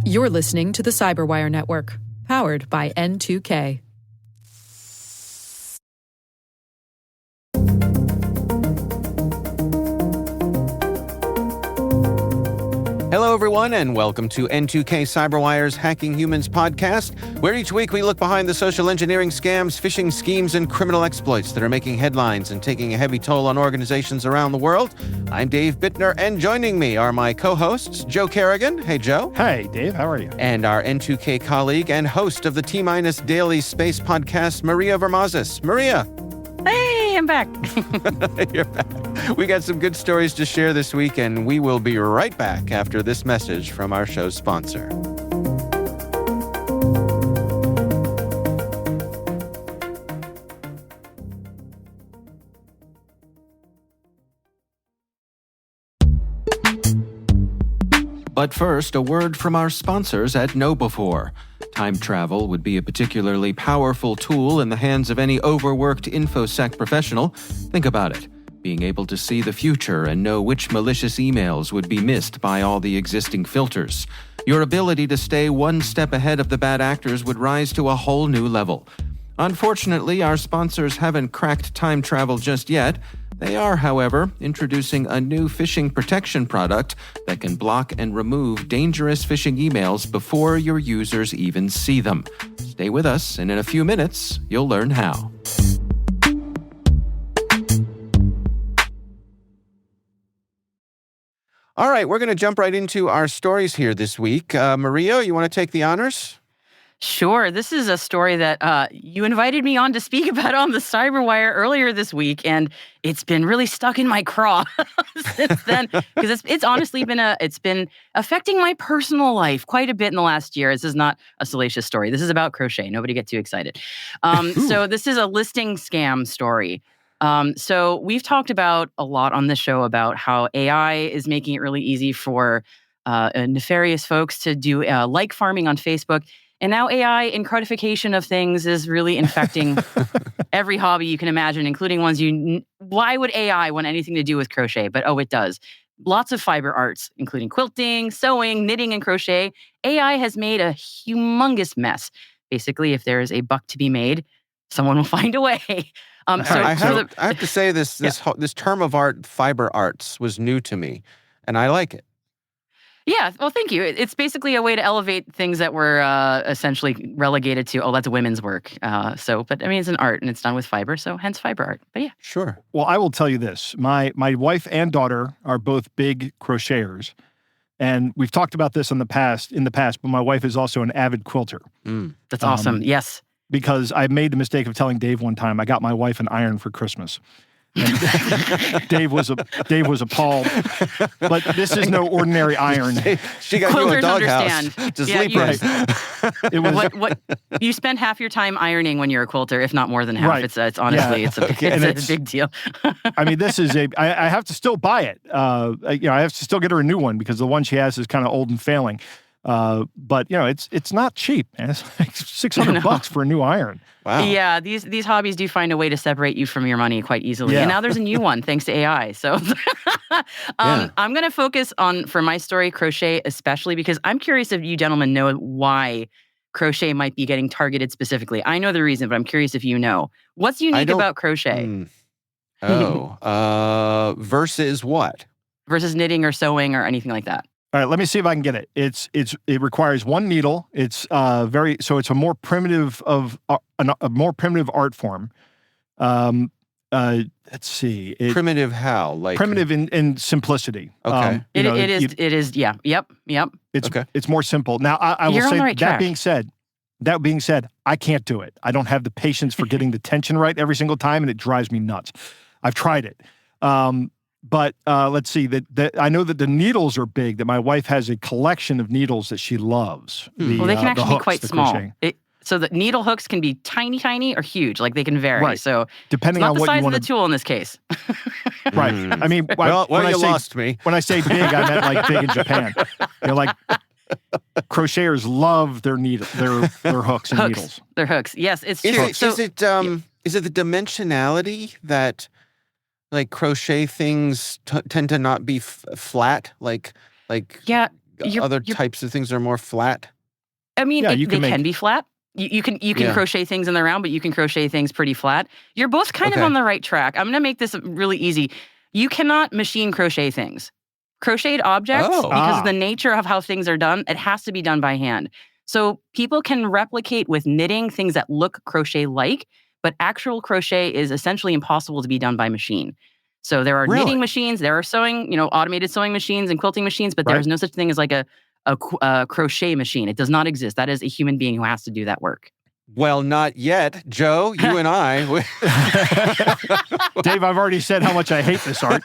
You're listening to the Cyberwire Network, powered by N2K. Hello, everyone, and welcome to N2K Cyberwire's Hacking Humans podcast, where each week we look behind the social engineering scams, phishing schemes, and criminal exploits that are making headlines and taking a heavy toll on organizations around the world. I'm Dave Bittner, and joining me are my co-hosts, Joe Kerrigan. Hey, Joe. Hey, Dave. How are you? And our N2K colleague and host of the T-Minus Daily Space podcast, Maria Varmazis. Maria. Hey, I'm back. You're back. We got some good stories to share this week, and we will be right back after this message from our show's sponsor. But first, a word from our sponsors at KnowBe4. Time travel would be a particularly powerful tool in the hands of any overworked InfoSec professional. Think about it. Being able to see the future and know which malicious emails would be missed by all the existing filters. Your ability to stay one step ahead of the bad actors would rise to a whole new level. Unfortunately, our sponsors haven't cracked time travel just yet. They are, however, introducing a new phishing protection product that can block and remove dangerous phishing emails before your users even see them. Stay with us, and in a few minutes, you'll learn how. All right, we're going to jump right into our stories here this week. Maria, you want to take the honors? Sure. This is a story that you invited me on to speak about on the Cyberwire earlier this week, and it's been really stuck in my craw since then, because it's honestly been affecting my personal life quite a bit in the last year. This is not a salacious story. This is about crochet. Nobody get too excited. So this is a listing scam story. So we've talked about a lot on the show about how AI is making it really easy for nefarious folks to do like farming on Facebook. And now AI in codification of things is really infecting every hobby you can imagine, including ones why would AI want anything to do with crochet? But it does. Lots of fiber arts, including quilting, sewing, knitting, and crochet. AI has made a humongous mess. Basically, if there is a buck to be made, someone will find a way. I have to say this term of art, fiber arts, was new to me, and I like it. Yeah, well, thank you. It's basically a way to elevate things that were essentially relegated to, that's women's work. But I mean, it's an art and it's done with fiber, so hence fiber art. But yeah. Sure. Well, I will tell you this. My wife and daughter are both big crocheters. And we've talked about this in the past, but my wife is also an avid quilter. That's awesome. Yes. Because I made the mistake of telling Dave one time I got my wife an iron for Christmas. And Dave was appalled. But this is no ordinary iron. She got Quilters you a doghouse to sleep in. It was what you spend half your time ironing when you're a quilter, if not more than half. Right. It's honestly it's a big deal. I mean, this is I have to still buy it. I have to still get her a new one because the one she has is kind of old and failing. But it's not cheap, man. It's like $600 for a new iron. Wow. Yeah, these hobbies do find a way to separate you from your money quite easily. Yeah. And now there's a new one thanks to AI. So I'm going to focus on, for my story, crochet especially, because I'm curious if you gentlemen know why crochet might be getting targeted specifically. I know the reason, but I'm curious if you know. What's unique about crochet? Versus what? Versus knitting or sewing or anything like that. All right, let me see if I can get it. It requires one needle. It's it's a more primitive art form. Let's see. Primitive how? Like primitive in simplicity. Okay. It is. Yeah. Yep. It's more simple. Now I will say that being said, I can't do it. I don't have the patience for getting the tension right every single time, and it drives me nuts. I've tried it. But let's see, that I know that the needles are big, that my wife has a collection of needles that she loves. They can actually be quite small. So the needle hooks can be tiny or huge, like they can vary. Right. So depending it's not on the what size you want of the tool in this case. Right. I mean, lost me. When I say big, I meant like big in Japan. They're like crocheters love their hooks and needles. Their hooks. Yes, it's true. Is it the dimensionality that like crochet things tend to not be flat? Like yeah. other types of things that are more flat? I mean, they can be flat. You can crochet things in the round, but you can crochet things pretty flat. You're both kind of on the right track. I'm going to make this really easy. You cannot machine crochet things. Crocheted objects, because of the nature of how things are done, it has to be done by hand. So people can replicate with knitting things that look crochet-like, but actual crochet is essentially impossible to be done by machine. So there are knitting machines, there are sewing, automated sewing machines and quilting machines, but there's no such thing as like a crochet machine. It does not exist. That is a human being who has to do that work. Well, not yet. Joe, you and I. Dave, I've already said how much I hate this art.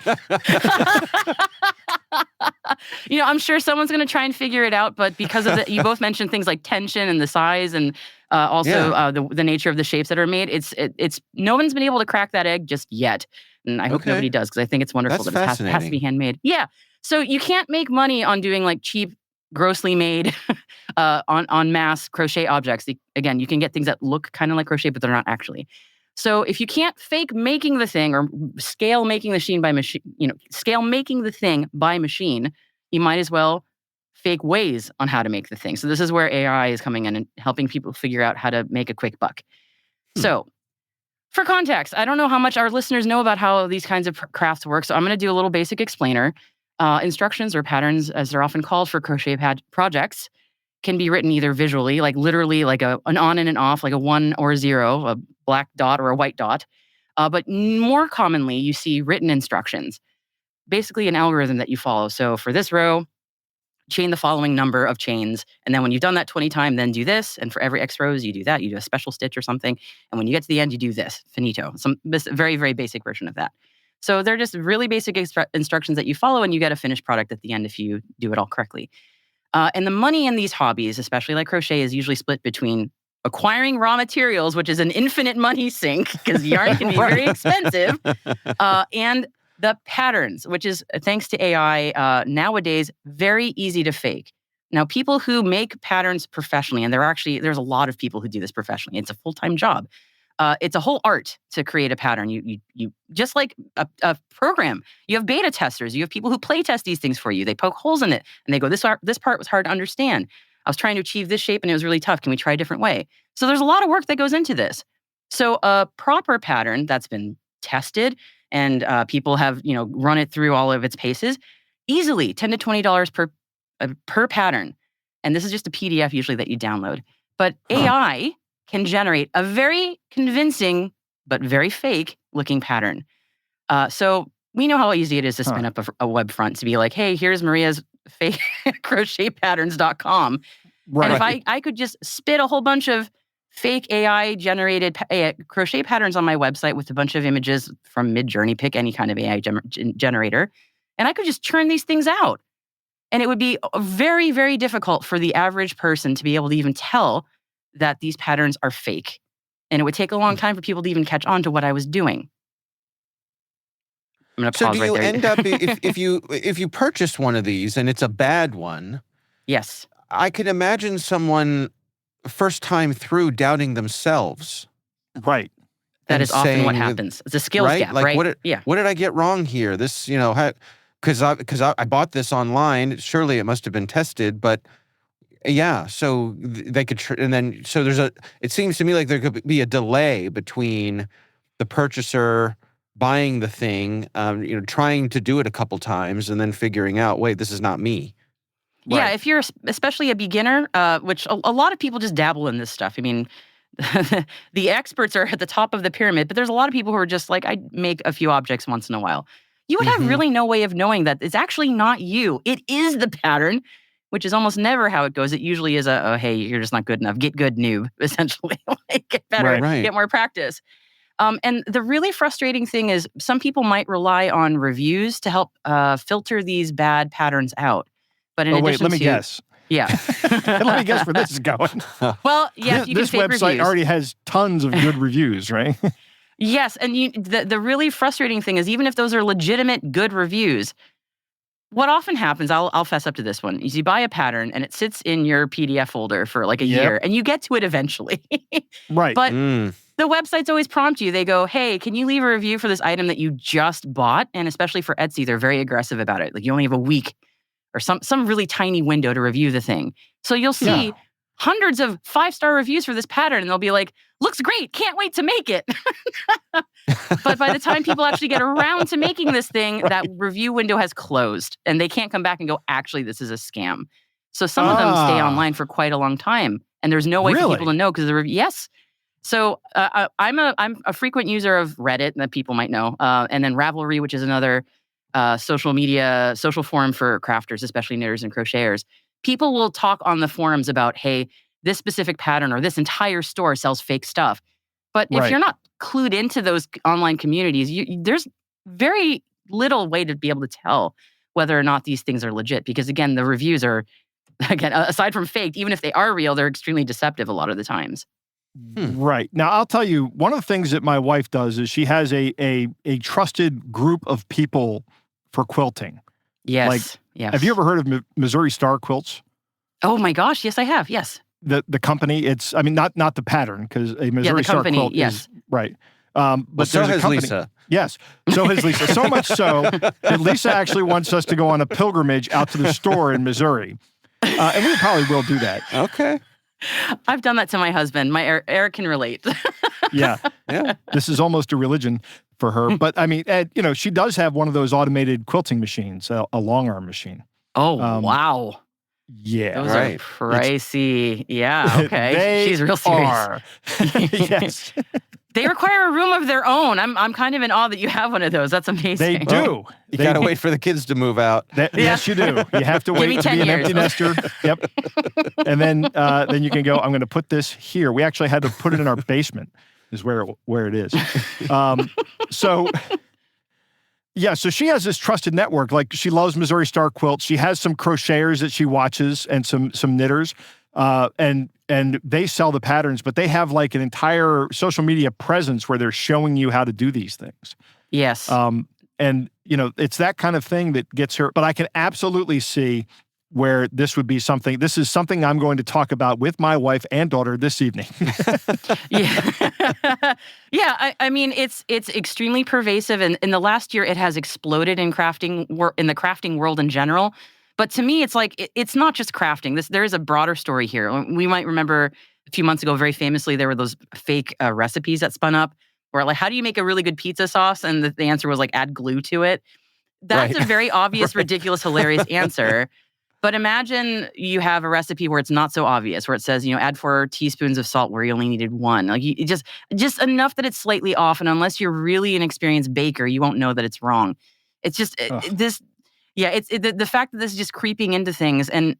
I'm sure someone's going to try and figure it out, but because of you both mentioned things like tension and the size and also the nature of the shapes that are made, it's no one's been able to crack that egg just yet. And I hope nobody does, because I think it's wonderful that it has to be handmade. Yeah. So you can't make money on doing like cheap, grossly made on mass crochet objects. Again, you can get things that look kind of like crochet, but they're not actually. So if you can't fake making the thing or scale making the thing by machine, you might as well fake ways on how to make the thing. So this is where AI is coming in and helping people figure out how to make a quick buck. So for context, I don't know how much our listeners know about how these kinds of crafts work, so I'm going to do a little basic explainer. Instructions or patterns, as they're often called for crochet projects, can be written either visually, like literally like an on and an off, like a 1 or a 0, a black dot or a white dot. But more commonly, you see written instructions, basically an algorithm that you follow. So for this row, chain the following number of chains. And then when you've done that 20 times, then do this. And for every X rows, you do that. You do a special stitch or something. And when you get to the end, you do this, finito. Some very, very basic version of that. So they're just really basic instructions that you follow, and you get a finished product at the end if you do it all correctly. And the money in these hobbies, especially like crochet, is usually split between acquiring raw materials, which is an infinite money sink because yarn can be very expensive, and the patterns, which is, thanks to AI, nowadays very easy to fake. Now, people who make patterns professionally, and there's a lot of people who do this professionally. It's a full-time job. It's a whole art to create a pattern. You just like a program. You have beta testers. You have people who play test these things for you. They poke holes in it and they go, this part was hard to understand. I was trying to achieve this shape and it was really tough. Can we try a different way? So there's a lot of work that goes into this. So a proper pattern that's been tested and people have run it through all of its paces, easily $10 to $20 per pattern. And this is just a PDF usually that you download. But AI can generate a very convincing but very fake looking pattern. So we know how easy it is to spin up a web front to be like, hey, here's Maria's fake crochetpatterns.com. Right. And if I could just spit a whole bunch of fake AI generated crochet patterns on my website with a bunch of images from Midjourney, pick any kind of AI generator, and I could just churn these things out. And it would be very, very difficult for the average person to be able to even tell that these patterns are fake. And it would take a long time for people to even catch on to what I was doing. I'm going to pause right there. So do you end up, if you purchase one of these and it's a bad one, yes, I could imagine someone first time through doubting themselves. Right. That is often what happens. It's a skills gap, like, right? What did I get wrong here? This, because I bought this online. Surely it must have been tested, but yeah. So they could, and then so it seems to me like there could be a delay between the purchaser buying the thing, trying to do it a couple times, and then figuring out, wait, this is not me. Yeah, if you're especially a beginner, which a lot of people just dabble in this stuff. I mean, the experts are at the top of the pyramid, but there's a lot of people who are just like, I make a few objects once in a while. You would have really no way of knowing that it's actually not you. It is the pattern, which is almost never how it goes. It usually is hey, you're just not good enough. Get good, noob, essentially. Get better, get more practice. And the really frustrating thing is some people might rely on reviews to help filter these bad patterns out. But in addition let me guess. Yeah. Let me guess where this is going. Well, yes, you can fake reviews. This website already has tons of good reviews, right? Yes, and the really frustrating thing is even if those are legitimate good reviews, what often happens, I'll fess up to this one, is you buy a pattern and it sits in your PDF folder for like a year and you get to it eventually. Right. But the websites always prompt you. They go, hey, can you leave a review for this item that you just bought? And especially for Etsy, they're very aggressive about it. Like you only have a week or some really tiny window to review the thing. So you'll see hundreds of 5-star reviews for this pattern, and they'll be like, looks great, can't wait to make it. But by the time people actually get around to making this thing, that review window has closed, and they can't come back and go, actually, this is a scam. So some of them stay online for quite a long time, and there's no way for people to know because the review. Yes. So I'm a frequent user of Reddit that people might know, and then Ravelry, which is another social forum for crafters, especially knitters and crocheters. People will talk on the forums about, hey, this specific pattern or this entire store sells fake stuff. But if you're not clued into those online communities, there's very little way to be able to tell whether or not these things are legit. Because again, the reviews are, again, aside from fake, even if they are real, they're extremely deceptive a lot of the times. Right. Now, I'll tell you, one of the things that my wife does is she has a trusted group of people for quilting. Yes. Yes. Have you ever heard of Missouri Star Quilts? Oh my gosh, yes, I have. Yes. The company, not the pattern, because a Missouri Star quilt is right. But so has Lisa. Yes, so has Lisa. So much so that Lisa actually wants us to go on a pilgrimage out to the store in Missouri, and we probably will do that. Okay. I've done that to my husband. Eric can relate. Yeah. This is almost a religion for her. But I mean, she does have one of those automated quilting machines, a long arm machine. Oh, wow. Yeah. Those are pricey. Yeah, okay. She's real serious. Yes. They require a room of their own. I'm kind of in awe that you have one of those. That's amazing. They do. You got to wait for the kids to move out. Yes, you do. You have to wait to be an empty nester. Yep. And then you can go, I'm going to put this here. We actually had to put it in our basement is where it is. So she has this trusted network. Like, she loves Missouri Star Quilts. She has some crocheters that she watches and some knitters. And they sell the patterns, but they have like an entire social media presence where they're showing you how to do these things. Yes. And it's that kind of thing that gets her. But I can absolutely see where this would be something. This is something I'm going to talk about with my wife and daughter this evening. Yeah. I mean, it's extremely pervasive, and in the last year, it has exploded in the crafting world in general. But to me, it's like, it's not just crafting. There is a broader story here. We might remember a few months ago, very famously, there were those fake recipes that spun up where, like, how do you make a really good pizza sauce? And the answer was, like, add glue to it. That's a very obvious, ridiculous, hilarious answer. But imagine you have a recipe where it's not so obvious, where it says, add 4 teaspoons of salt where you only needed 1. Like, just enough that it's slightly off. And unless you're really an experienced baker, you won't know that it's wrong. It's just this. Yeah, it's the fact that this is just creeping into things, and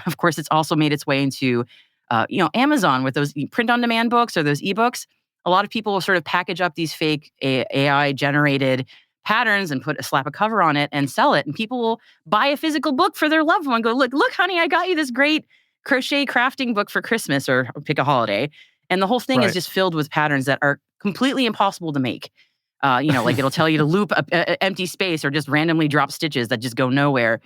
of course, it's also made its way into, Amazon with those print-on-demand books or those ebooks. A lot of people will sort of package up these fake AI-generated patterns and slap a cover on it and sell it, and people will buy a physical book for their loved one. Go, look, honey, I got you this great crochet crafting book for Christmas, or pick a holiday, and the whole thing is just filled with patterns that are completely impossible to make. Like, it'll tell you to loop a empty space or just randomly drop stitches that just go nowhere.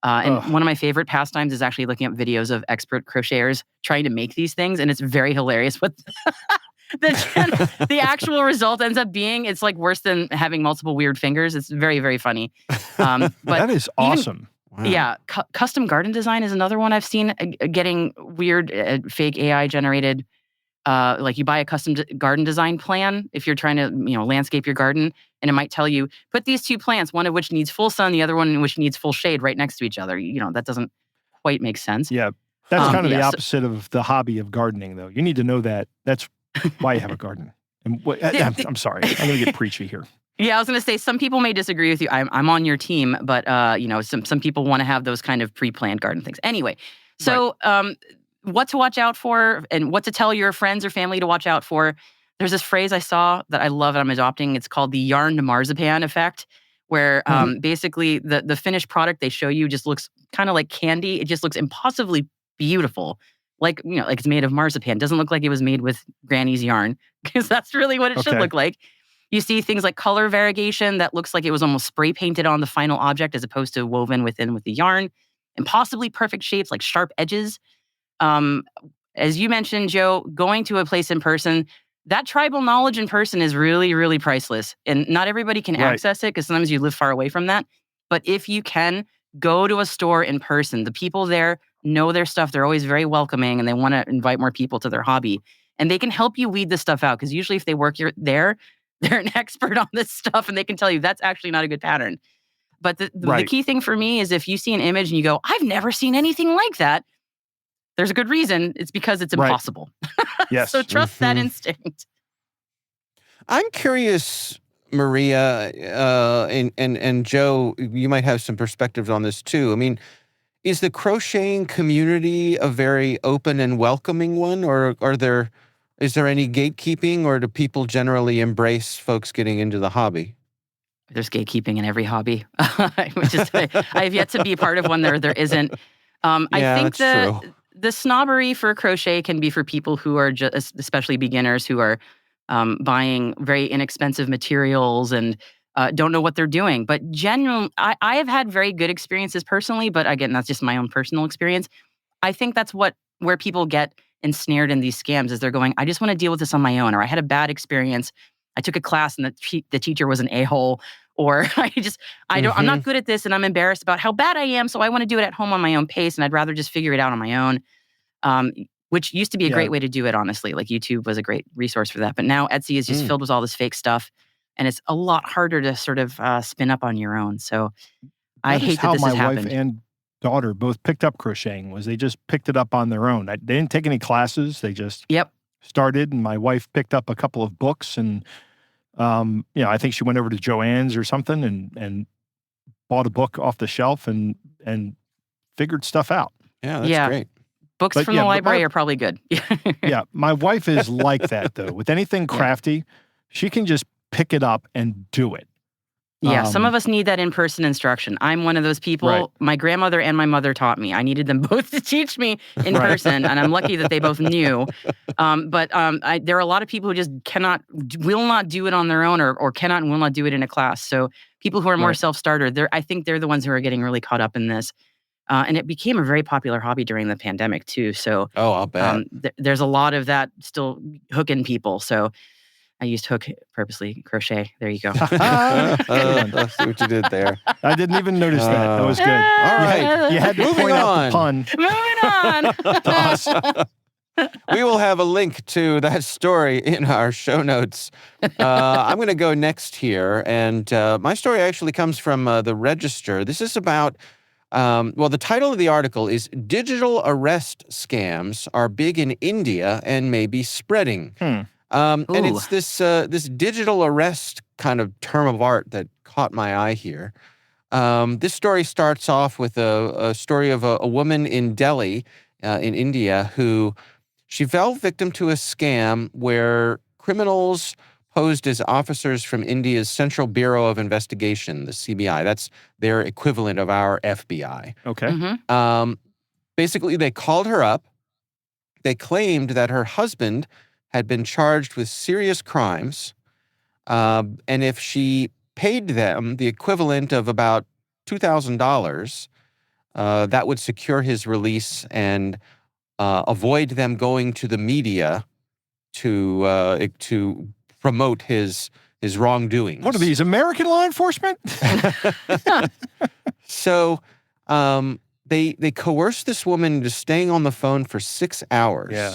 And one of my favorite pastimes is actually looking up videos of expert crocheters trying to make these things. And it's very hilarious what the actual result ends up being. It's like worse than having multiple weird fingers. It's very, very funny. But that is awesome. Wow. Yeah. Custom garden design is another one I've seen getting weird fake AI generated. Like, you buy a custom garden design plan if you're trying to, landscape your garden, and it might tell you, put these 2 plants, one of which needs full sun, the other one which needs full shade, right next to each other. That doesn't quite make sense. Yeah. That's kind of the opposite of the hobby of gardening, though. You need to know that. That's why you have a garden. And I'm sorry. I'm going to get preachy here. Yeah, I was going to say, some people may disagree with you. I'm on your team, but, some people want to have those kind of pre-planned garden things. Anyway, so... what to watch out for and what to tell your friends or family to watch out for. There's this phrase I saw that I love and I'm adopting. It's called the yarn to marzipan effect, where basically the finished product they show you just looks kind of like candy. It just looks impossibly beautiful. Like, like it's made of marzipan. It doesn't look like it was made with Granny's yarn, because that's really what it should look like. You see things like color variegation that looks like it was almost spray painted on the final object as opposed to woven within with the yarn. Impossibly perfect shapes, like sharp edges. As you mentioned, Joe, going to a place in person, that tribal knowledge in person is really, really priceless. And not everybody can access it, because sometimes you live far away from that. But if you can, go to a store in person. The people there know their stuff. They're always very welcoming, and they want to invite more people to their hobby. And they can help you weed this stuff out, because usually if they work there, they're an expert on this stuff, and they can tell you that's actually not a good pattern. But the key thing for me is if you see an image and you go, I've never seen anything like that, there's a good reason. It's because it's impossible. Yes. So trust that instinct. I'm curious, Maria, and Joe, you might have some perspectives on this too. I mean, is the crocheting community a very open and welcoming one, or is there any gatekeeping, or do people generally embrace folks getting into the hobby? There's gatekeeping in every hobby. I have yet to be part of one there isn't. I think the snobbery for crochet can be for people who are just, especially beginners, who are buying very inexpensive materials and don't know what they're doing. But generally, I have had very good experiences personally, but again, that's just my own personal experience. I think that's where people get ensnared in these scams, is they're going, I just want to deal with this on my own, or I had a bad experience. I took a class and the teacher was an a-hole, or I'm not good at this and I'm embarrassed about how bad I am, so I want to do it at home on my own pace, and I'd rather just figure it out on my own. Which used to be a great way to do it, honestly. Like YouTube was a great resource for that. But now Etsy is just filled with all this fake stuff, and it's a lot harder to sort of spin up on your own. So I hate that this has happened. How my wife and daughter both picked up crocheting, was they just picked it up on their own. They didn't take any classes. They just started, and my wife picked up a couple of books, and I think she went over to Joann's or something and bought a book off the shelf and figured stuff out. Yeah, that's great. Books from the library are probably good. Yeah, my wife is like that, though. With anything crafty, she can just pick it up and do it. Yeah, some of us need that in-person instruction. I'm one of those people. Right. My grandmother and my mother taught me. I needed them both to teach me in person, and I'm lucky that they both knew. But there are a lot of people who just will not do it on their own, or cannot and will not do it in a class. So people who are more self-starter, I think they're the ones who are getting really caught up in this. And it became a very popular hobby during the pandemic, too. So I'll bet. There's a lot of that still hooking people. So I used hook purposely, crochet. There you go. I see what you did there. I didn't even notice that. That was good. All right. You had to point out the pun. Moving on. We will have a link to that story in our show notes. I'm going to go next here. And my story actually comes from the Register. This is about, the title of the article is Digital Arrest Scams Are Big in India and May Be Spreading. And it's this digital arrest kind of term of art that caught my eye here. This story starts off with a story of a woman in Delhi, in India, who she fell victim to a scam where criminals posed as officers from India's Central Bureau of Investigation, the CBI. That's their equivalent of our FBI. Okay. Basically, they called her up. They claimed that her husband had been charged with serious crimes, and if she paid them the equivalent of about $2,000, that would secure his release and avoid them going to the media to promote his wrongdoings. What are these, American law enforcement? So they coerced this woman into staying on the phone for 6 hours. Yeah.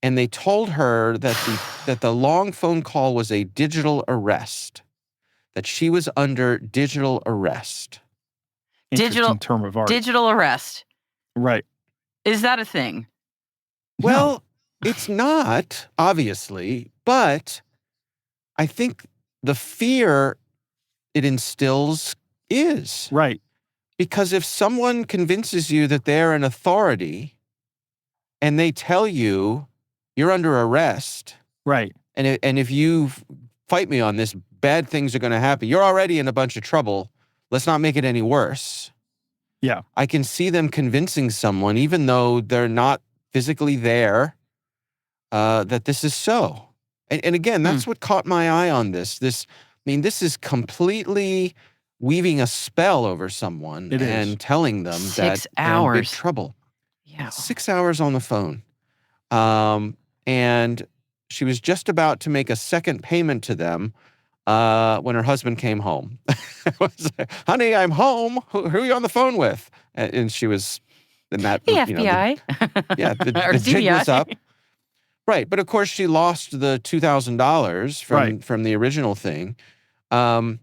And they told her that the long phone call was a digital arrest, that she was under digital arrest. Interesting term of art. Digital arrest. Right. Is that a thing? Well, it's not, obviously, but I think the fear it instills is. Right. Because if someone convinces you that they're an authority and they tell you you're under arrest. Right. And if you fight me on this, bad things are going to happen. You're already in a bunch of trouble. Let's not make it any worse. Yeah. I can see them convincing someone, even though they're not physically there, that this is so. And again, that's what caught my eye on this. This is completely weaving a spell over someone and telling them that they're in big trouble. Yeah. 6 hours on the phone. And she was just about to make a second payment to them when her husband came home. It was like, honey, I'm home. Who are you on the phone with? And she was, and that, Hey, FBI. The jig was up. Right. But of course, she lost the $2,000 from the original thing. The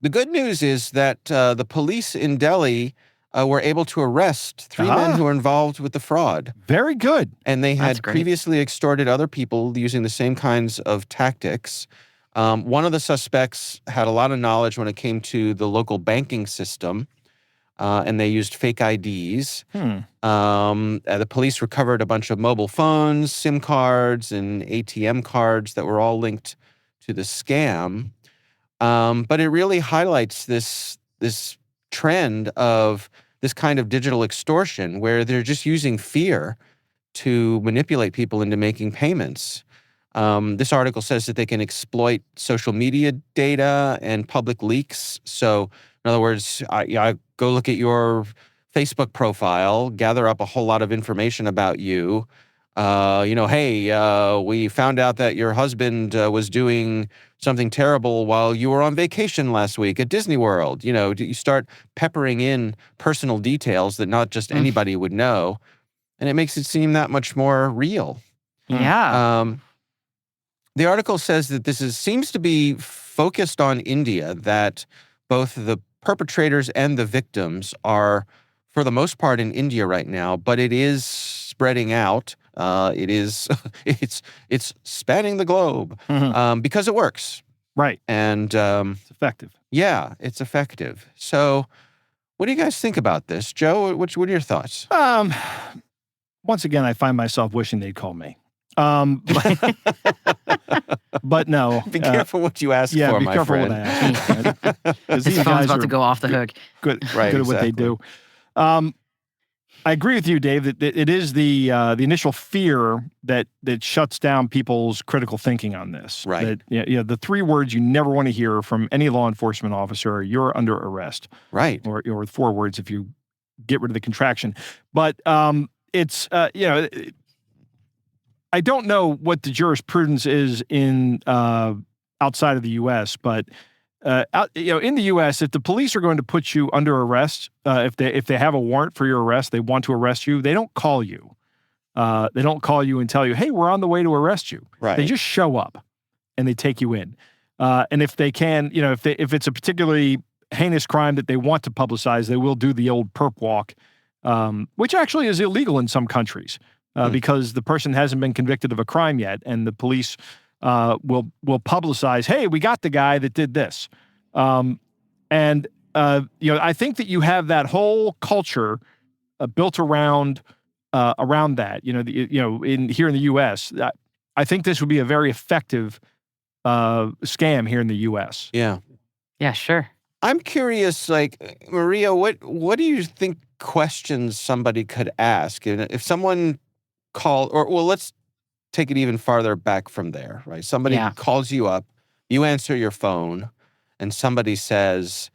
good news is that the police in Delhi were able to arrest 3 men who were involved with the fraud. Very good. And they had previously extorted other people using the same kinds of tactics. One of the suspects had a lot of knowledge when it came to the local banking system, and they used fake IDs. The police recovered a bunch of mobile phones, SIM cards, and ATM cards that were all linked to the scam. But it really highlights this trend of this kind of digital extortion where they're just using fear to manipulate people into making payments. This article says that they can exploit social media data and public leaks. So, in other words, I go look at your Facebook profile, gather up a whole lot of information about you. Hey, we found out that your husband was doing something terrible while you were on vacation last week at Disney World. You start peppering in personal details that not just anybody would know, and it makes it seem that much more real. Yeah. The article says that seems to be focused on India, that both the perpetrators and the victims are, for the most part, in India right now, but it is spreading out. It's spanning the globe because it works. Right. And it's effective. Yeah, it's effective. So what do you guys think about this? Joe, what are your thoughts? Once again, I find myself wishing they'd call me. But no. Be careful what you ask for, my friend. What I ask. This phone's about to go off the hook. Good at what they do. I agree with you, Dave, that it is the initial fear that shuts down people's critical thinking on this. Right. That, the 3 words you never want to hear from any law enforcement officer are, "You're under arrest." Right. Or 4 words if you get rid of the contraction. But it's, I don't know what the jurisprudence is in outside of the U.S., but in the U.S., if the police are going to put you under arrest, if they have a warrant for your arrest, they want to arrest you, they don't call you. They don't call you and tell you, "Hey, we're on the way to arrest you." Right. They just show up and they take you in. And if they can, if it's a particularly heinous crime that they want to publicize, they will do the old perp walk, which actually is illegal in some countries. Because the person hasn't been convicted of a crime yet, and the police will publicize, "Hey, we got the guy that did this," I think that you have that whole culture built around that. Here in the U.S., I think this would be a very effective scam here in the U.S. Yeah. Yeah, sure. I'm curious, like, Maria, what do you think questions somebody could ask if someone called, let's take it even farther back from there, right? Somebody calls you up, you answer your phone, and somebody says,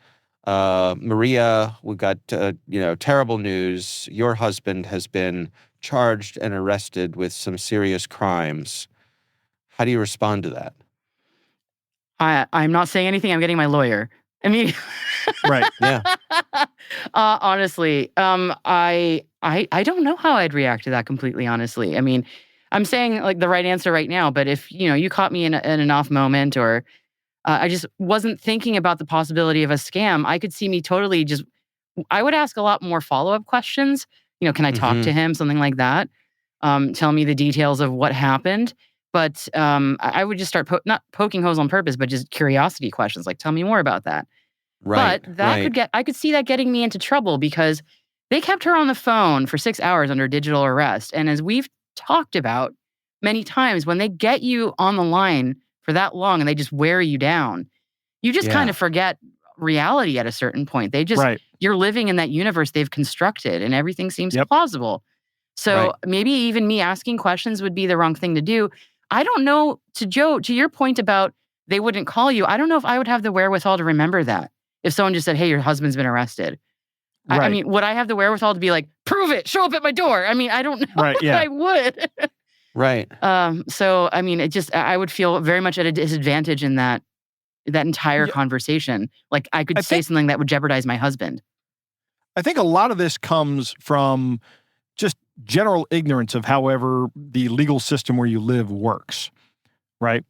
"Maria, we got terrible news. Your husband has been charged and arrested with some serious crimes." How do you respond to that? I'm not saying anything. I'm getting my lawyer. I mean, right? Yeah. Honestly, I don't know how I'd react to that completely. Honestly, I mean, I'm saying like the right answer right now, but if you caught me in an off moment, or I just wasn't thinking about the possibility of a scam, I could see me totally I would ask a lot more follow-up questions. Can I talk to him? Something like that. Tell me the details of what happened. But I would just start not poking holes on purpose, but just curiosity questions, like, tell me more about that. Right. But I could see that getting me into trouble, because they kept her on the phone for 6 hours under digital arrest. And as we've talked about many times, when they get you on the line for that long and they just wear you down, you just kind of forget reality at a certain point. You're living in that universe they've constructed, and everything seems plausible. So maybe even me asking questions would be the wrong thing to do. I don't know, to your point about they wouldn't call you, I don't know if I would have the wherewithal to remember that. If someone just said, "Hey, your husband's been arrested." Right. I mean, would I have the wherewithal to be like, "Prove it, show up at my door"? I mean, I don't know if I would. Right. So, I mean, I would feel very much at a disadvantage in that that entire conversation. Like I could say something that would jeopardize my husband. I think a lot of this comes from just general ignorance of however the legal system where you live works, right?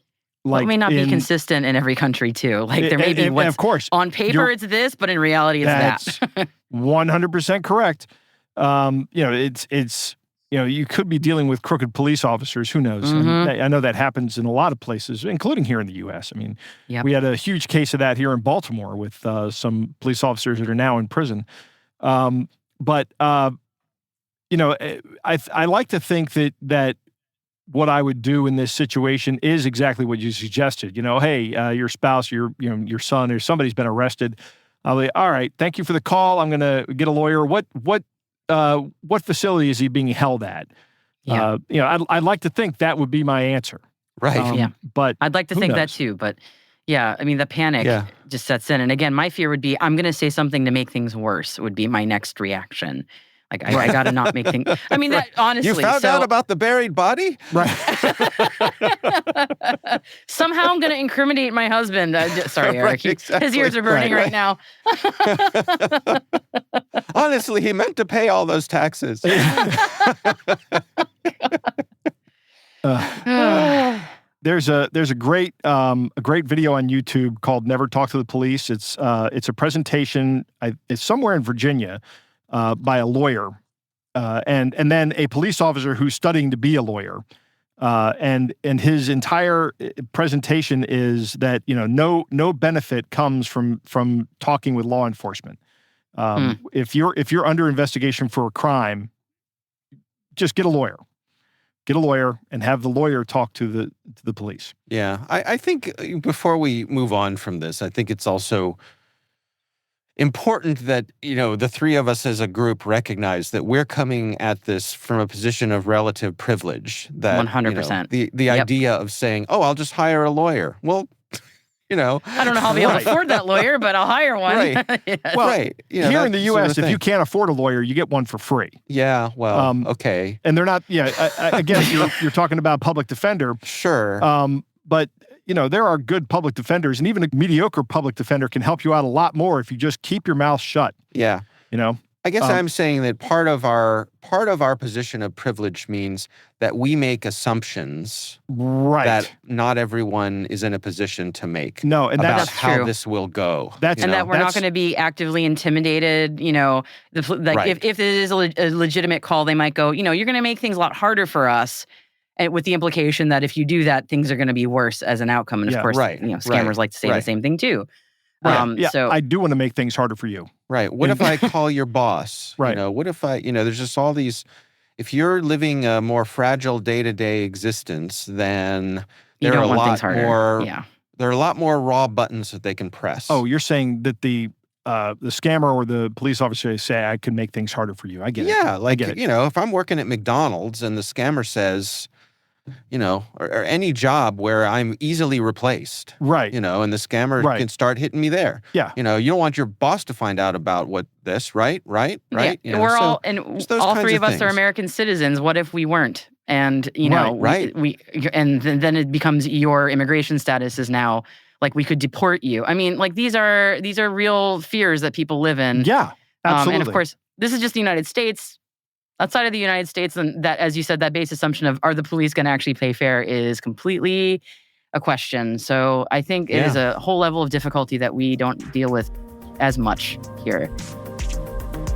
Like, it may not be consistent in every country too. Like there may be what's, of course, on paper it's this, but in reality it's that. 100% correct. It's you could be dealing with crooked police officers. Who knows? Mm-hmm. And I know that happens in a lot of places, including here in the U.S. I mean, we had a huge case of that here in Baltimore with some police officers that are now in prison. I like to think that what I would do in this situation is exactly what you suggested. Hey, your spouse, your son, or somebody's been arrested. I'll be, all right, thank you for the call. I'm going to get a lawyer. What facility is he being held at? Yeah. I'd like to think that would be my answer. Right. But I'd like to think that too. But yeah, I mean, the panic just sets in. And again, my fear would be, I'm going to say something to make things worse would be my next reaction. Like, I got to not make things... I mean, that honestly... You found out about the buried body? Right. Somehow I'm going to incriminate my husband. Sorry, Eric. His ears are burning right now. Honestly, he meant to pay all those taxes. There's a great video on YouTube called "Never Talk to the Police." It's a presentation. It's somewhere in Virginia. By a lawyer, and then a police officer who's studying to be a lawyer, and his entire presentation is that no benefit comes from talking with law enforcement. If you're under investigation for a crime, just get a lawyer. Get a lawyer and have the lawyer talk to the police. Yeah, I think before we move on from this, I think it's also important that, the three of us as a group recognize that we're coming at this from a position of relative privilege. That 100%. The idea of saying, "Oh, I'll just hire a lawyer." Well, I don't know how I'll be able to afford that lawyer, but I'll hire one. Right. Yes. Well, here in the U.S., if you can't afford a lawyer, you get one for free. Yeah. Well, okay. And they're not. Yeah. Again, you're talking about public defender. Sure. But there are good public defenders, and even a mediocre public defender can help you out a lot more if you just keep your mouth shut. Yeah. I guess I'm saying that part of our position of privilege means that we make assumptions that not everyone is in a position to make. No, and about that's how true. This will go. That we're not going to be actively intimidated. If it is a legitimate call, they might go, you're going to make things a lot harder for us. And with the implication that if you do that, things are going to be worse as an outcome. And of course, scammers like to say the same thing too. So I do want to make things harder for you. Right. What if I call your boss? Right. What if there's just all these, if you're living a more fragile day-to-day existence, then there are a lot more raw buttons that they can press. Oh, you're saying that the scammer or the police officer say, I can make things harder for you. I get it. Yeah. Like, if I'm working at McDonald's and the scammer says, or any job where I'm easily replaced. Right. And the scammer can start hitting me there. Yeah. You don't want your boss to find out about this, right? Right? Yeah. All three of us are American citizens. What if we weren't? And, and then it becomes your immigration status is now, like, we could deport you. I mean, like, these are real fears that people live in. Yeah, absolutely. And of course, this is just the United States. Outside of the United States, and that, as you said, that base assumption of are the police going to actually pay fair is completely a question. So I think it is a whole level of difficulty that we don't deal with as much here.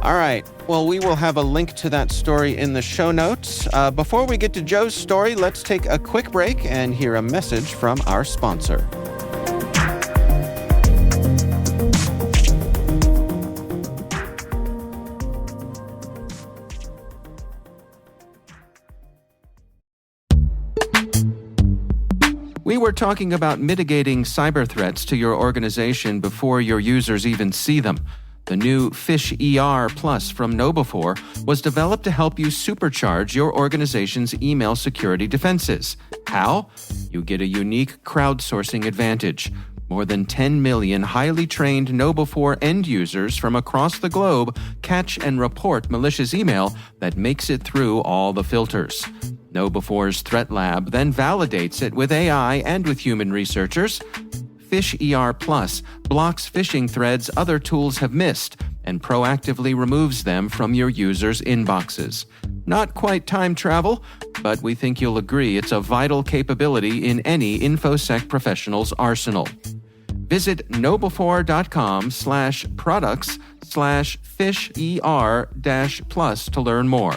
All right. Well, we will have a link to that story in the show notes. Before we get to Joe's story, let's take a quick break and hear a message from our sponsor. We were talking about mitigating cyber threats to your organization before your users even see them. The new Fish ER Plus from KnowBe4 was developed to help you supercharge your organization's email security defenses. How? You get a unique crowdsourcing advantage. More than 10 million highly trained KnowBe4 end users from across the globe catch and report malicious email that makes it through all the filters. KnowBe4's Threat Lab then validates it with AI and with human researchers. PhishER Plus blocks phishing threads other tools have missed and proactively removes them from your users' inboxes. Not quite time travel, but we think you'll agree it's a vital capability in any InfoSec professional's arsenal. Visit knowbefore.com/products/PhishER-plus to learn more.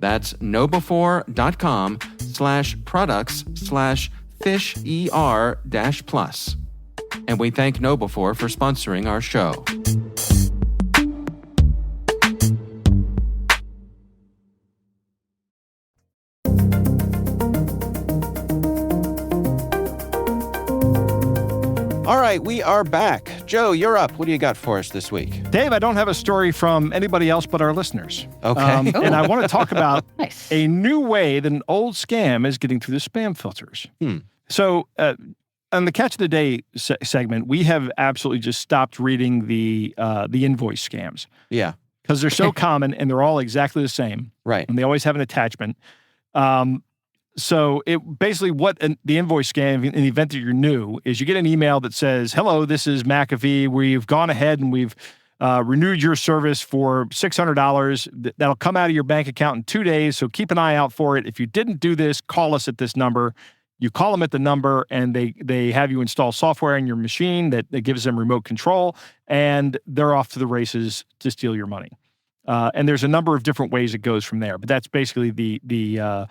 That's knowbefore.com/products/PhishER-plus. And we thank KnowBefore for sponsoring our show. All right, we are back. Joe, you're up. What do you got for us this week? Dave, I don't have a story from anybody else but our listeners. Okay. And I want to talk about Nice. a new way that an old scam is getting through the spam filters. So on the Catch of the Day segment, we have absolutely just stopped reading the invoice scams. Yeah. Because they're so common and they're all exactly the same. Right. And they always have an attachment. So it basically the invoice scam, in the event that you're new, is you get an email that says, "Hello, this is McAfee. We've gone ahead and we've renewed your service for $600. That'll come out of your bank account in 2 days, so keep an eye out for it. If you didn't do this, call us at this number." You call them at the number, and they have you install software in your machine that gives them remote control, and they're off to the races to steal your money. And there's a number of different ways it goes from there, but that's basically the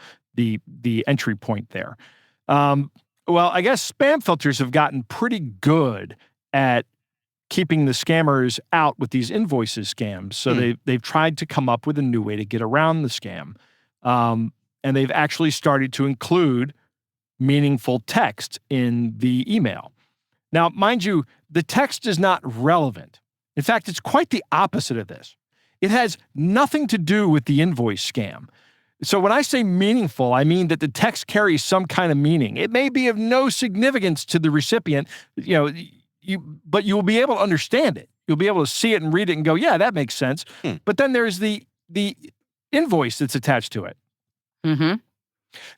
entry point there. Well, I guess spam filters have gotten pretty good at keeping the scammers out with these invoices scams. So they've tried to come up with a new way to get around the scam. And they've actually started to include meaningful text in the email. Now, mind you, the text is not relevant. In fact, it's quite the opposite of this. It has nothing to do with the invoice scam. So when I say meaningful, I mean that the text carries some kind of meaning. It may be of no significance to the recipient, but you will be able to understand it. You'll be able to see it and read it and go, yeah, that makes sense. But then there's the invoice that's attached to it. Mm-hmm.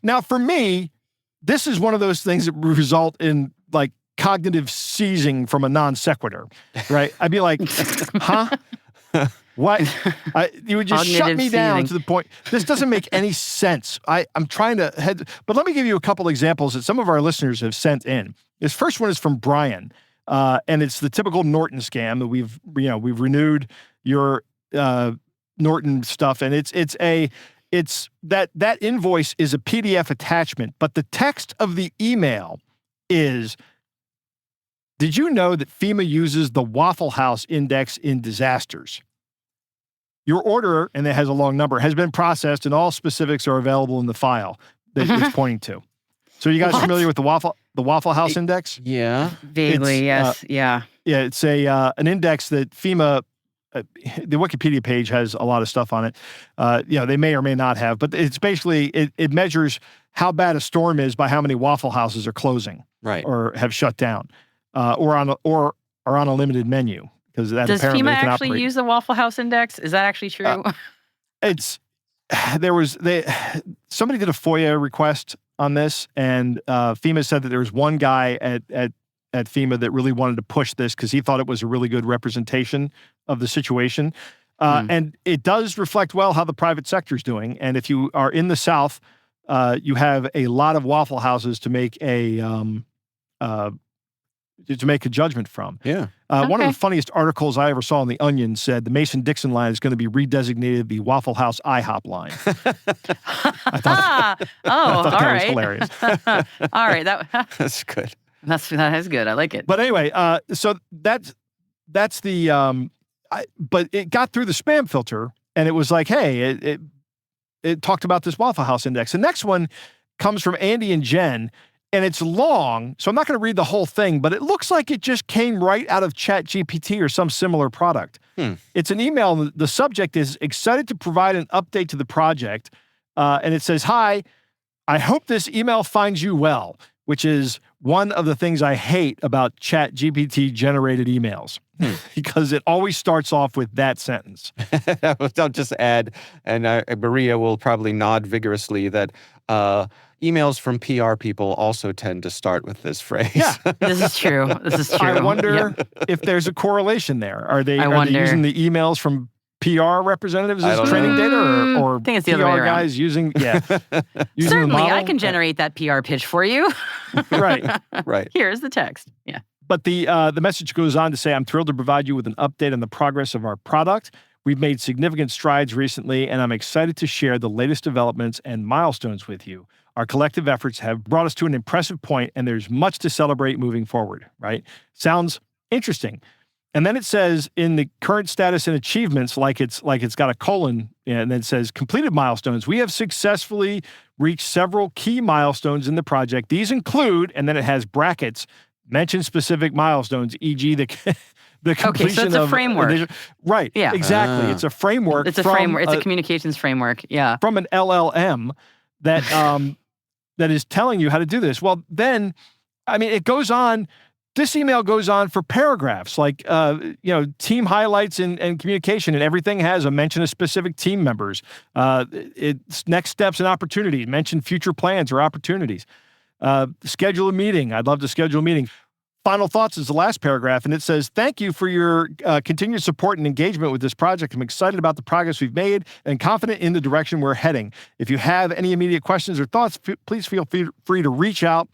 Now, for me, this is one of those things that result in like cognitive seizing from a non sequitur, right? I'd be like, huh? What? You would just shut me down to the point. This doesn't make any sense. I'm trying to but let me give you a couple examples that some of our listeners have sent in. This first one is from Brian, and it's the typical Norton scam that we've renewed your Norton stuff, and it's that invoice is a PDF attachment, but the text of the email is, "Did you know that FEMA uses the Waffle House index in disasters? Your order," and it has a long number, "has been processed and all specifics are available in the file that it's pointing to." So you guys familiar with the Waffle House index? Yeah. Vaguely, yes. Yeah. Yeah, it's an index that FEMA, the Wikipedia page has a lot of stuff on it. They may or may not have, but it's basically, it measures how bad a storm is by how many Waffle Houses are closing, right, or have shut down, or are on a limited menu. Because that does apparently FEMA can actually operate. use the Waffle House index? Is that actually true? Somebody did a FOIA request on this, and FEMA said that there was one guy at FEMA that really wanted to push this because he thought it was a really good representation of the situation. And it does reflect well how the private sector is doing. And if you are in the South, you have a lot of Waffle Houses to make a judgment from. Yeah. One of the funniest articles I ever saw in The Onion said the Mason-Dixon line is going to be redesignated the Waffle House IHOP line. I thought that was hilarious. All right. That's good. That is good. I like it. But anyway, so that's the, but it got through the spam filter, and it was like, hey, it talked about this Waffle House index. The next one comes from Andy and Jen, and it's long, so I'm not going to read the whole thing, but it looks like it just came right out of ChatGPT or some similar product. It's an email. The subject is excited to provide an update to the project, and it says, "Hi, I hope this email finds you well," which is one of the things I hate about ChatGPT generated emails, because it always starts off with that sentence. I'll just add, and Maria will probably nod vigorously, that emails from PR people also tend to start with this phrase. Yeah. This is true. I wonder if there's a correlation there. Are they using the emails from PR representatives as training data, or I think it's the PR other way around. guys using Certainly, I can generate that PR pitch for you. Right. Here's the text. Yeah. But the message goes on to say, I'm thrilled to provide you with an update on the progress of our product. We've made significant strides recently, and I'm excited to share the latest developments and milestones with you. Our collective efforts have brought us to an impressive point, and there's much to celebrate moving forward, right? Sounds interesting. And then it says in the current status and achievements, like it's got a colon, and then it says completed milestones. We have successfully reached several key milestones in the project. These include, and then it has brackets, mention specific milestones, e.g. the completion okay, so it's a framework. Right. Yeah. Exactly. It's a framework. It's a framework. It's a communications framework. Yeah. From an LLM that that is telling you how to do this. Well, then, I mean, it goes on. This email goes on for paragraphs, like team highlights and communication, and everything has a mention of specific team members. It's next steps and opportunities. Mention future plans or opportunities. Schedule a meeting. I'd love to schedule a meeting. Final thoughts is the last paragraph, and it says, thank you for your continued support and engagement with this project. I'm excited about the progress we've made and confident in the direction we're heading. If you have any immediate questions or thoughts, please feel free to reach out.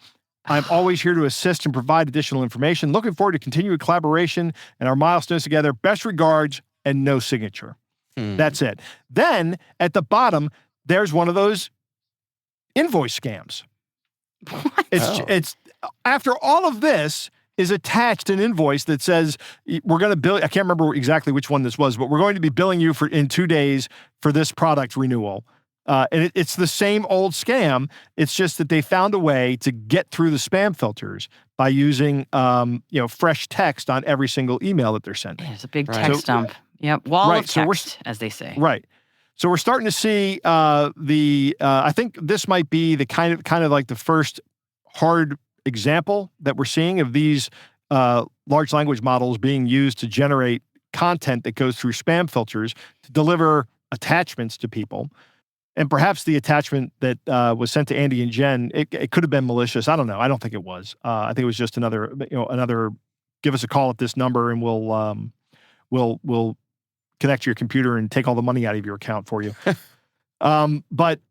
I'm always here to assist and provide additional information. Looking forward to continued collaboration and our milestones together. Best regards, and no signature. That's it. Then, at the bottom, there's one of those invoice scams. What? It's after all of this is attached an invoice that says, we're going to bill, I can't remember exactly which one this was, but we're going to be billing you in 2 days for this product renewal. And it's the same old scam. It's just that they found a way to get through the spam filters by using, fresh text on every single email that they're sending. It's a big text dump. Yep, wall of text, as they say. Right. So we're starting to see I think this might be the kind of like the first hard example that we're seeing of these large language models being used to generate content that goes through spam filters to deliver attachments to people. And perhaps the attachment that was sent to Andy and Jen, it could have been malicious. I don't know. I don't think it was. I think it was just another give us a call at this number and we'll connect to your computer and take all the money out of your account for you. But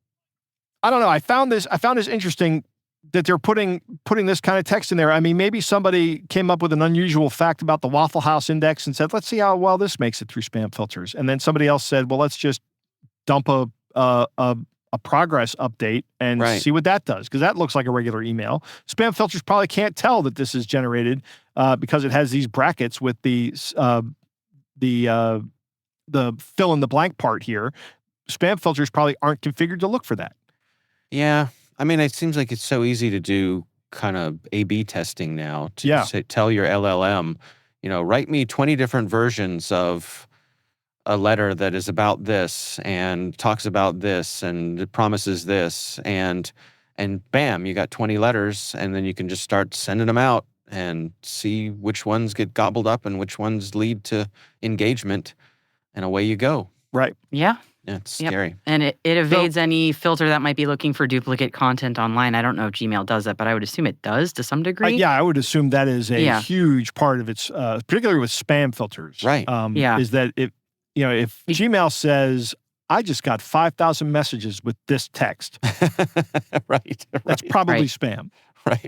I don't know. I found this interesting that they're putting this kind of text in there. I mean, maybe somebody came up with an unusual fact about the Waffle House index and said, let's see how well this makes it through spam filters. And then somebody else said, well, let's just dump a progress update and see what that does, because that looks like a regular email. Spam filters probably can't tell that this is generated because it has these brackets with the fill in the blank part here. Spam filters probably aren't configured to look for that. Yeah. I mean, it seems like it's so easy to do kind of A/B testing now to tell your LLM, write me 20 different versions of a letter that is about this and talks about this and it promises this, and bam, you got 20 letters, and then you can just start sending them out and see which ones get gobbled up and which ones lead to engagement, and away you go. Right. Yeah. Yeah, it's scary. And it evades any filter that might be looking for duplicate content online. I don't know if Gmail does that, but I would assume it does to some degree. Yeah, I would assume that is a huge part of its, particularly with spam filters. Right. Is that if Gmail says, I just got 5,000 messages with this text. Right. That's probably spam.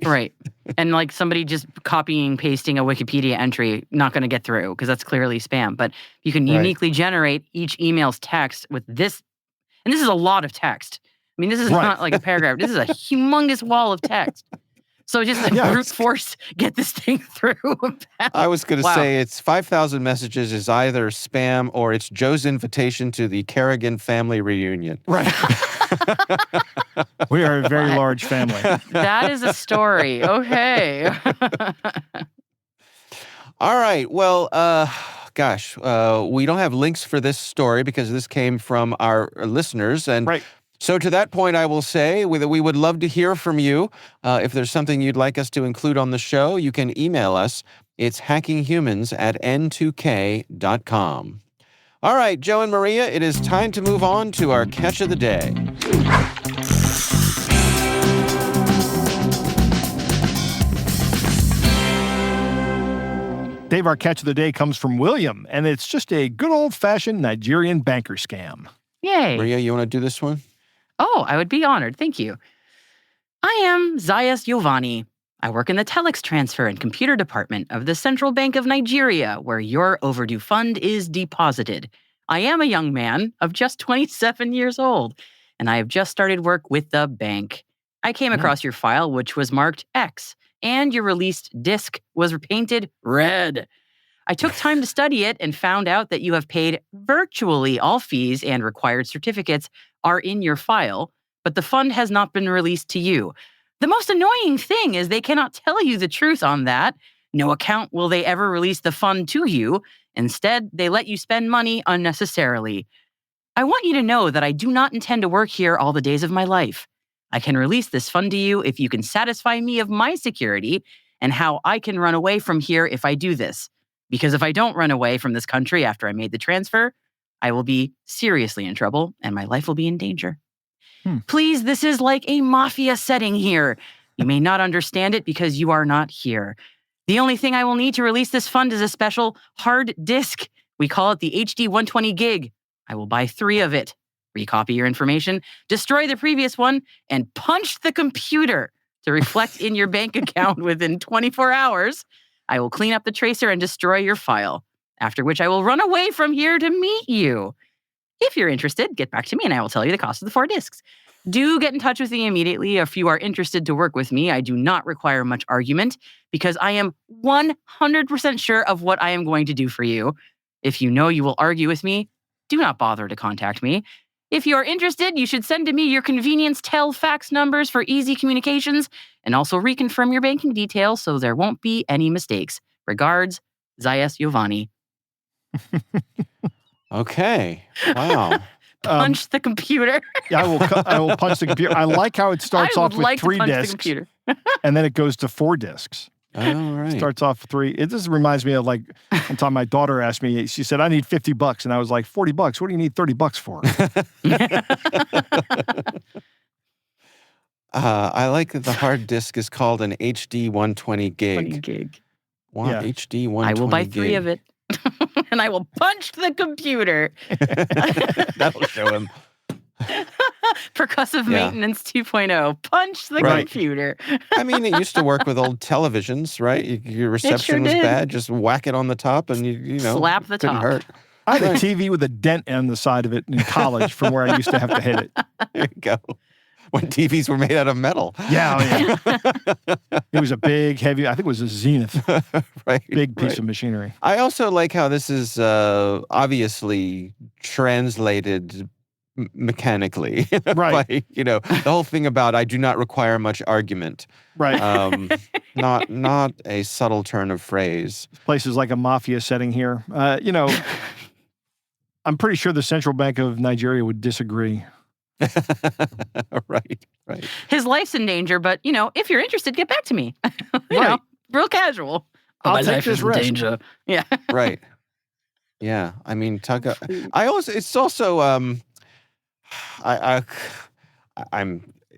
Right. And like somebody just copying, pasting a Wikipedia entry, not going to get through because that's clearly spam. But you can uniquely generate each email's text with this. And this is a lot of text. I mean, this is not like a paragraph. This is a humongous wall of text. So just brute force get this thing through. I was going to say it's 5,000 messages is either spam or it's Joe's invitation to the Kerrigan family reunion. Right. We are a very large family. That is a story. Okay. All right. Well, we don't have links for this story because this came from our listeners. And so to that point, I will say that we would love to hear from you. If there's something you'd like us to include on the show, you can email us. It's hackinghumans@n2k.com. All right, Joe and Maria, it is time to move on to our catch of the day. Dave, our catch of the day comes from William, and it's just a good old-fashioned Nigerian banker scam. Yay. Maria, you want to do this one? Oh, I would be honored. Thank you. I am Zayas Yovani. I work in the telex transfer and computer department of the Central Bank of Nigeria, where your overdue fund is deposited. I am a young man of just 27 years old, and I have just started work with the bank. I came across your file, which was marked X, and your released disc was painted red. I took time to study it and found out that you have paid virtually all fees and required certificates are in your file, but the fund has not been released to you. The most annoying thing is they cannot tell you the truth on that. No account will they ever release the fund to you. Instead, they let you spend money unnecessarily. I want you to know that I do not intend to work here all the days of my life. I can release this fund to you if you can satisfy me of my security and how I can run away from here if I do this. Because if I don't run away from this country after I made the transfer, I will be seriously in trouble and my life will be in danger. Please, this is like a mafia setting here. You may not understand it because you are not here. The only thing I will need to release this fund is a special hard disk. We call it the HD 120 gig. I will buy 3 of it, recopy your information, destroy the previous one, and punch the computer to reflect in your bank account within 24 hours. I will clean up the tracer and destroy your file, after which I will run away from here to meet you. If you're interested, get back to me and I will tell you the cost of the 4 discs. Do get in touch with me immediately if you are interested to work with me. I do not require much argument because I am 100% sure of what I am going to do for you. If you know you will argue with me, do not bother to contact me. If you are interested, you should send to me your convenience fax numbers for easy communications and also reconfirm your banking details so there won't be any mistakes. Regards, Zayas Yovani. Okay. Wow. Punch the computer. Yeah, I will punch the computer. I like how it starts off with 3 discs, and then it goes to 4 discs. All right. Starts off 3. This reminds me of like one time my daughter asked me. She said, "I need $50," and I was like, $40. What do you need $30 for? I like that the hard disk is called an HD 120 gig. 20 gig. Wow, Yeah. HD 120 I will buy gig. 3 of it. And I will punch the computer. That'll show him. Percussive maintenance 2.0. Punch the computer. I mean, it used to work with old televisions, right? Your reception was bad. Just whack it on the top and you know. Slap the couldn't top. hurt. I had a TV with a dent on the side of it in college from where I used to have to hit it. There you go. When TVs were made out of metal. Yeah. It was a big, heavy, I think it was a Zenith. Right. Big piece of machinery. I also like how this is obviously translated mechanically. Right. By, you know, the whole thing about I do not require much argument. Right. Not a subtle turn of phrase. Place is like a mafia setting here. You know, I'm pretty sure the Central Bank of Nigeria would disagree. Right. His life's in danger, but, you know, if you're interested, get back to me. you know, real casual. I'll My take life this is in risk. danger. Yeah. Right. Yeah. I mean, it's also,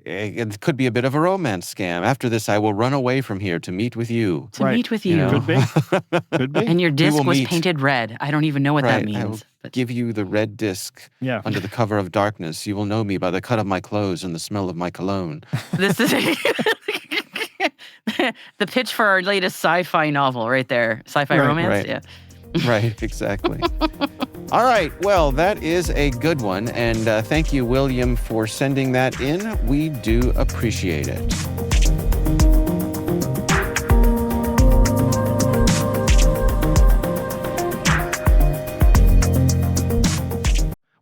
it could be a bit of a romance scam. After this, I will run away from here to meet with you. To meet with you. know? Could be. Could be. And your disc was meet. painted red. I don't even know what that I will means. But give you the red disc Yeah. under the cover of darkness. You will know me by the cut of my clothes and the smell of my cologne. this is the pitch for our latest sci-fi novel right there. Sci-fi romance. right. Yeah. Right, exactly. All right, well, that is a good one. And thank you, William, for sending that in. We do appreciate it.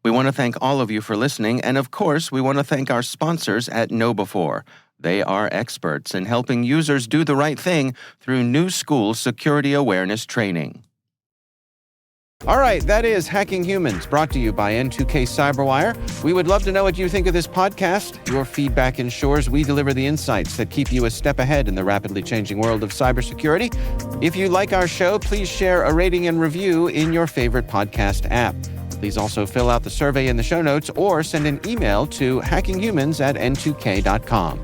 We want to thank all of you for listening, and of course, we want to thank our sponsors at KnowBefore. They are experts in helping users do the right thing through new school security awareness training. All right, that is Hacking Humans, brought to you by N2K Cyberwire. We would love to know what you think of this podcast. Your feedback ensures we deliver the insights that keep you a step ahead in the rapidly changing world of cybersecurity. If you like our show, please share a rating and review in your favorite podcast app. Please also fill out the survey in the show notes or send an email to hackinghumans@n2k.com.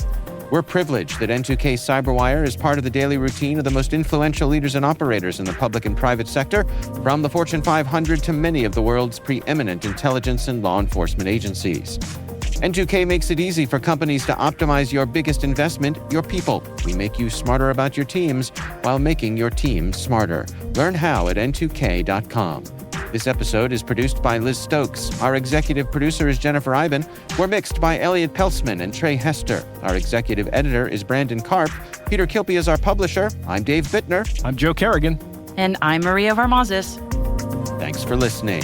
We're privileged that N2K Cyberwire is part of the daily routine of the most influential leaders and operators in the public and private sector, from the Fortune 500 to many of the world's preeminent intelligence and law enforcement agencies. N2K makes it easy for companies to optimize your biggest investment, your people. We make you smarter about your teams while making your team smarter. Learn how at n2k.com. This episode is produced by Liz Stokes. Our executive producer is Jennifer Iben. We're mixed by Elliot Peltzman and Trey Hester. Our executive editor is Brandon Karp. Peter Kilpie is our publisher. I'm Dave Bittner. I'm Joe Kerrigan. And I'm Maria Varmazis. Thanks for listening.